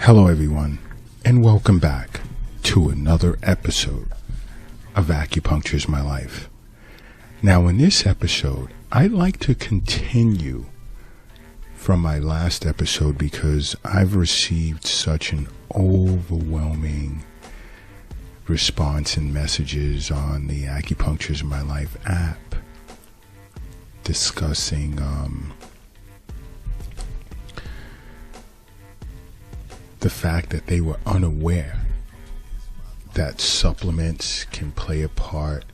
Hello everyone, and welcome back to another episode of Acupuncture is My Life. Now in this episode, I'd like to continue from my last episode because I've received such an overwhelming response and messages on the Acupuncture is My Life app discussing the fact that they were unaware that supplements can play a part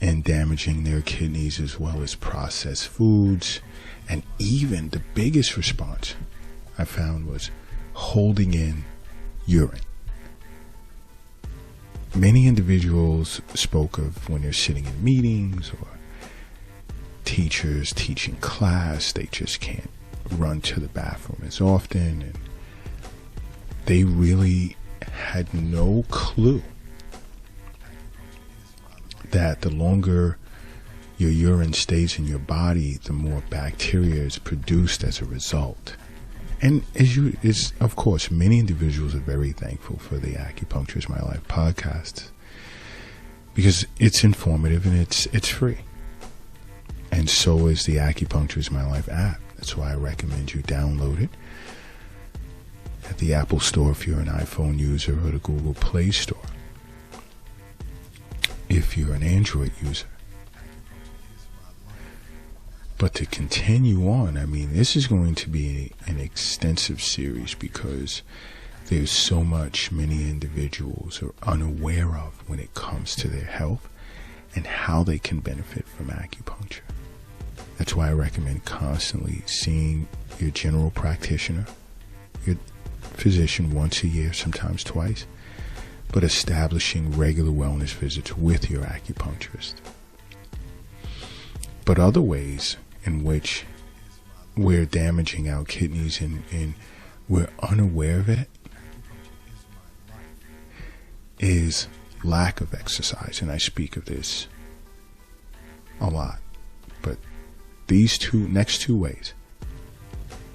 in damaging their kidneys, as well as processed foods. And even the biggest response I found was holding in urine. Many individuals spoke of when they're sitting in meetings or teachers teaching class, they just can't run to the bathroom as often, and they really had no clue that the longer your urine stays in your body, the more bacteria is produced as a result. And of course, many individuals are very thankful for the Acupuncture is My Life podcast because it's informative and it's free. And so is the Acupuncture is My Life app. That's why I recommend you download it at the Apple Store if you're an iPhone user, or the Google Play Store if you're an Android user. But to continue on, I mean, this is going to be an extensive series because there's so much many individuals are unaware of when it comes to their health and how they can benefit from acupuncture. That's why I recommend constantly seeing your general practitioner, your physician once a year, sometimes twice, but establishing regular wellness visits with your acupuncturist. But other ways in which we're damaging our kidneys and we're unaware of it is lack of exercise. And I speak of this a lot. But these next two ways,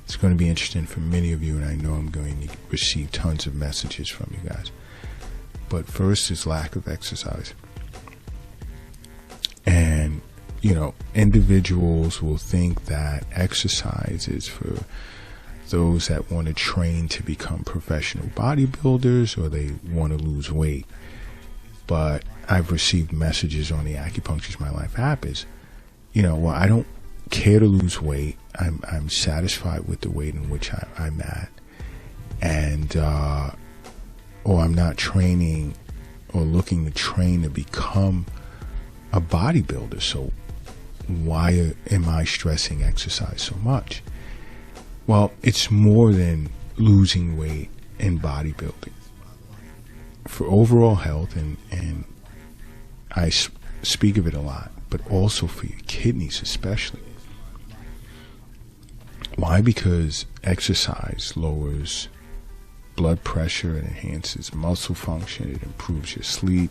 it's going to be interesting for many of you, and I know I'm going to receive tons of messages from you guys. But first is lack of exercise. And, individuals will think that exercise is for those that want to train to become professional bodybuilders or they want to lose weight. But I've received messages on the Acupuncture is My Life app is, I don't care to lose weight. I'm satisfied with the weight in which I'm at, and or I'm not training or looking to train to become a bodybuilder. So why am I stressing exercise so much? Well, it's more than losing weight and bodybuilding. For overall health, and I speak of it a lot, but also for your kidneys especially. Why? Because exercise lowers blood pressure, it enhances muscle function, it improves your sleep,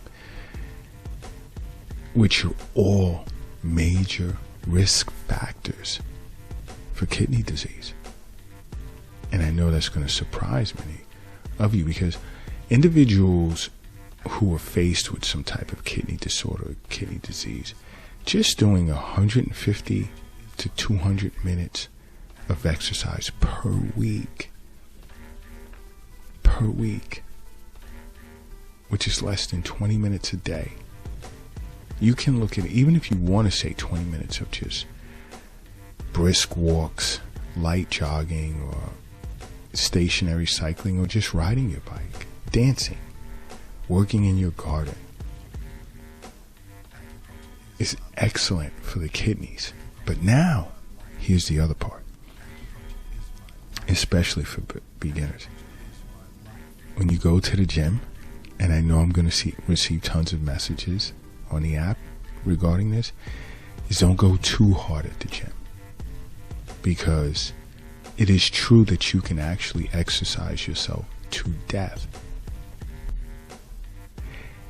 which are all major risk factors for kidney disease. And I know that's going to surprise many of you because individuals who are faced with some type of kidney disorder, kidney disease, just doing 150 to 200 minutes of exercise per week, which is less than 20 minutes a day. You can look at it, even if you want to say 20 minutes of just brisk walks, light jogging, or stationary cycling, or just riding your bike, dancing, working in your garden, is excellent for the kidneys. But now, here's the other part, especially for beginners. When you go to the gym, and I know I'm going to receive tons of messages on the app regarding this, is don't go too hard at the gym. Because it is true that you can actually exercise yourself to death.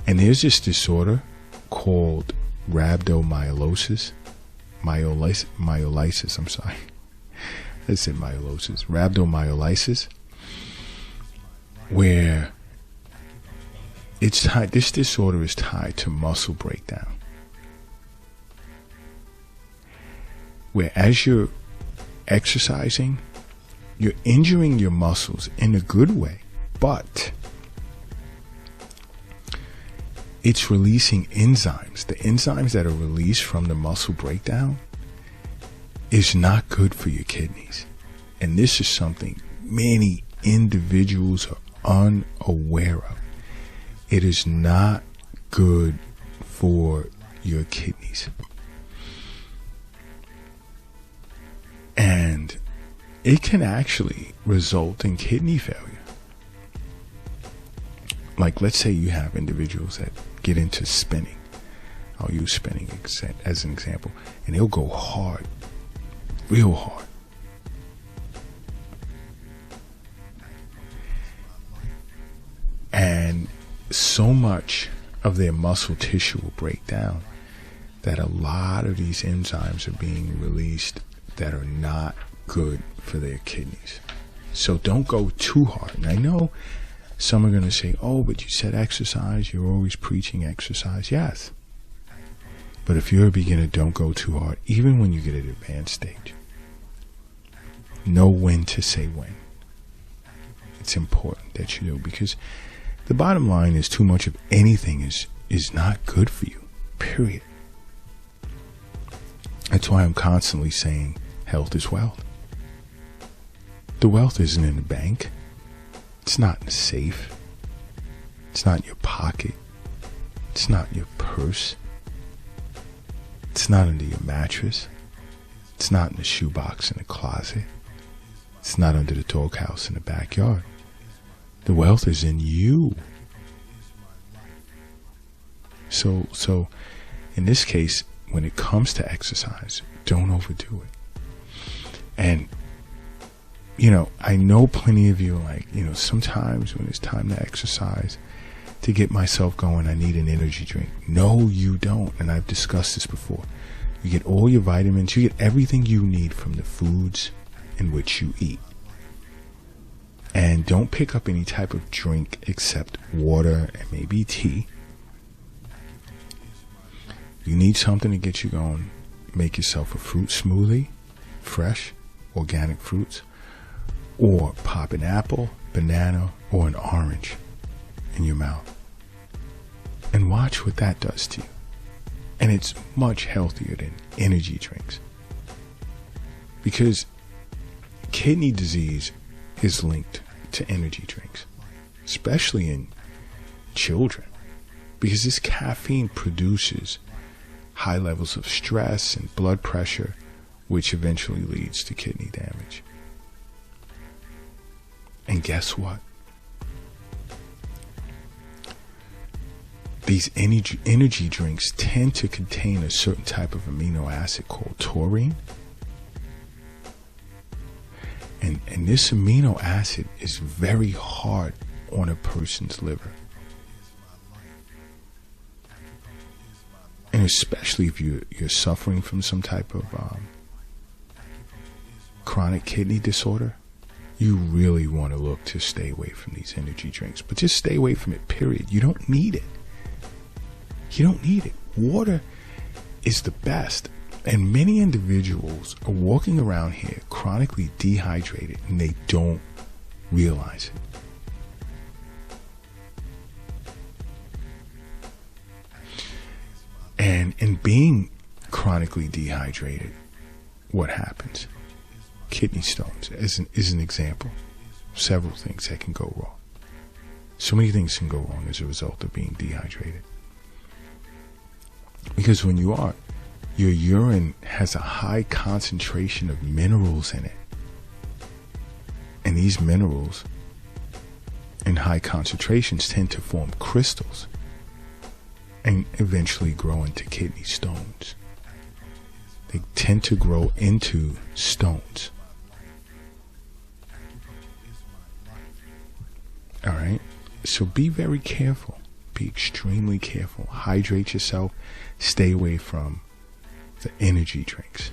And there's this disorder called rhabdomyolysis. Myelitis, I'm sorry. I said myeliosis. Rhabdomyolysis. where it's tied, this disorder is tied to muscle breakdown. Where as you're exercising, you're injuring your muscles in a good way, but it's releasing enzymes. The enzymes that are released from the muscle breakdown is not good for your kidneys. And this is something many individuals are unaware of. It is not good for your kidneys. And it can actually result in kidney failure. Like, let's say you have individuals that get into spinning. I'll use spinning as an example. And they'll go hard, real hard. And so much of their muscle tissue will break down that a lot of these enzymes are being released that are not good for their kidneys. So don't go too hard. And I know some are going to say, oh, but you said exercise. You're always preaching exercise. Yes. But if you're a beginner, don't go too hard. Even when you get at advanced stage. Know when to say when. It's important that you do, because the bottom line is too much of anything is not good for you. Period. That's why I'm constantly saying health is wealth. The wealth isn't in the bank. It's not in the safe. It's not in your pocket. It's not in your purse. It's not under your mattress. It's not in the shoebox in the closet. It's not under the doghouse in the backyard. The wealth is in you. So in this case, when it comes to exercise, don't overdo it. And, I know plenty of you are like, sometimes when it's time to exercise, to get myself going, I need an energy drink. No, you don't. And I've discussed this before. You get all your vitamins, you get everything you need from the foods in which you eat. And don't pick up any type of drink except water and maybe tea. You need something to get you going. Make yourself a fruit smoothie, fresh, organic fruits, or pop an apple, banana, or an orange in your mouth. And watch what that does to you. And it's much healthier than energy drinks. Because kidney disease is linked to energy drinks, especially in children, because this caffeine produces high levels of stress and blood pressure, which eventually leads to kidney damage. And guess what? These energy drinks tend to contain a certain type of amino acid called taurine. And this amino acid is very hard on a person's liver. And especially if you're suffering from some type of chronic kidney disorder, you really want to look to stay away from these energy drinks. But just stay away from it, period. You don't need it. You don't need it. Water is the best. And many individuals are walking around here chronically dehydrated and they don't realize it. And in being chronically dehydrated, what happens? Kidney stones is an example. Several things that can go wrong. So many things can go wrong as a result of being dehydrated. Because when you are, your urine has a high concentration of minerals in it. And these minerals in high concentrations tend to form crystals and eventually grow into kidney stones. They tend to grow into stones. All right? So be very careful. Be extremely careful. Hydrate yourself. Stay away from the energy drinks.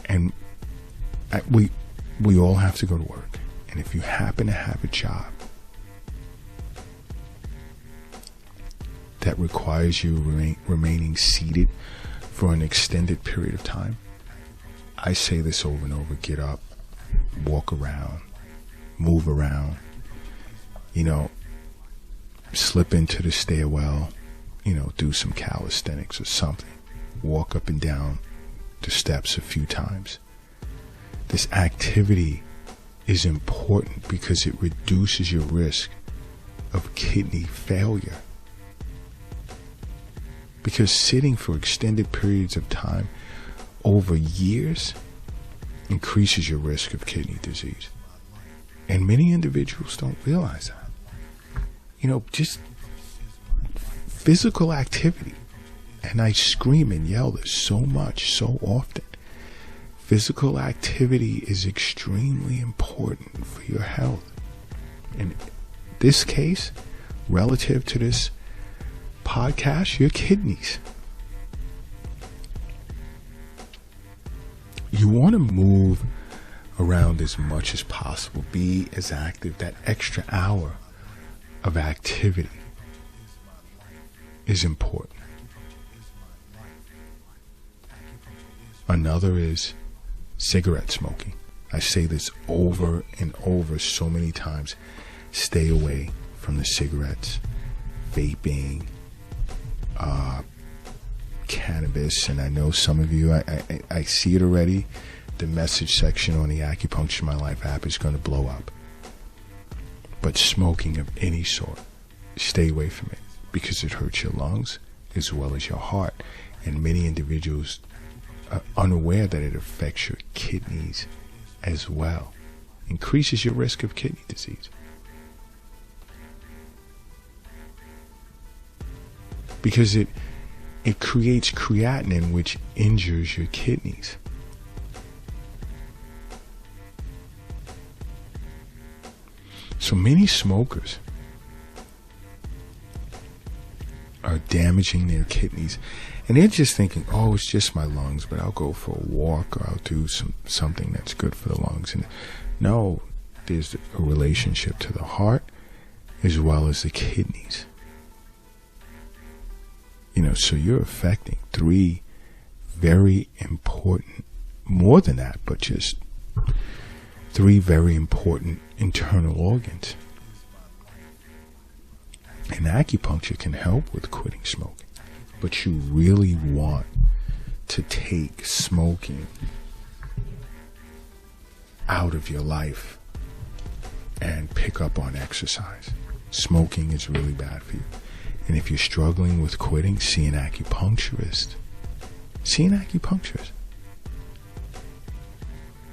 And we all have to go to work. And if you happen to have a job that requires you remaining seated for an extended period of time, I say this over and over: get up, walk around, move around, slip into the stairwell, do some calisthenics or something. Walk up and down the steps a few times. This activity is important because it reduces your risk of kidney failure. Because sitting for extended periods of time over years increases your risk of kidney disease. And many individuals don't realize that. Just physical activity. And I scream and yell this so much, so often. Physical activity is extremely important for your health. In this case, relative to this podcast, your kidneys. You want to move around as much as possible. Be as active. That extra hour of activity is important. Another is cigarette smoking. I say this over and over so many times. Stay away from the cigarettes, vaping, cannabis. And I know some of you, I see it already. The message section on the Acupuncture My Life app is going to blow up. But smoking of any sort, stay away from it, because it hurts your lungs as well as your heart. And many individuals are unaware that it affects your kidneys as well. Increases your risk of kidney disease. Because it creates creatinine, which injures your kidneys. So many smokers are damaging their kidneys, and they're just thinking, oh, it's just my lungs, but I'll go for a walk, or I'll do something that's good for the lungs. And no, there's a relationship to the heart as well as the kidneys. So you're affecting three very important, more than that, but just three very important internal organs. And acupuncture can help with quitting smoking. But you really want to take smoking out of your life and pick up on exercise. Smoking is really bad for you. And if you're struggling with quitting, see an acupuncturist. See an acupuncturist.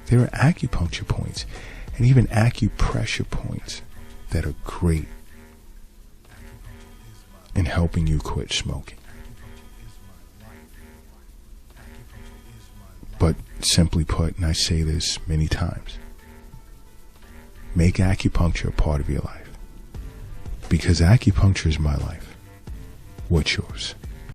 There are acupuncture points and even acupressure points that are great in helping you quit smoking. But simply put, and I say this many times, make acupuncture a part of your life. Because acupuncture is my life. What's yours?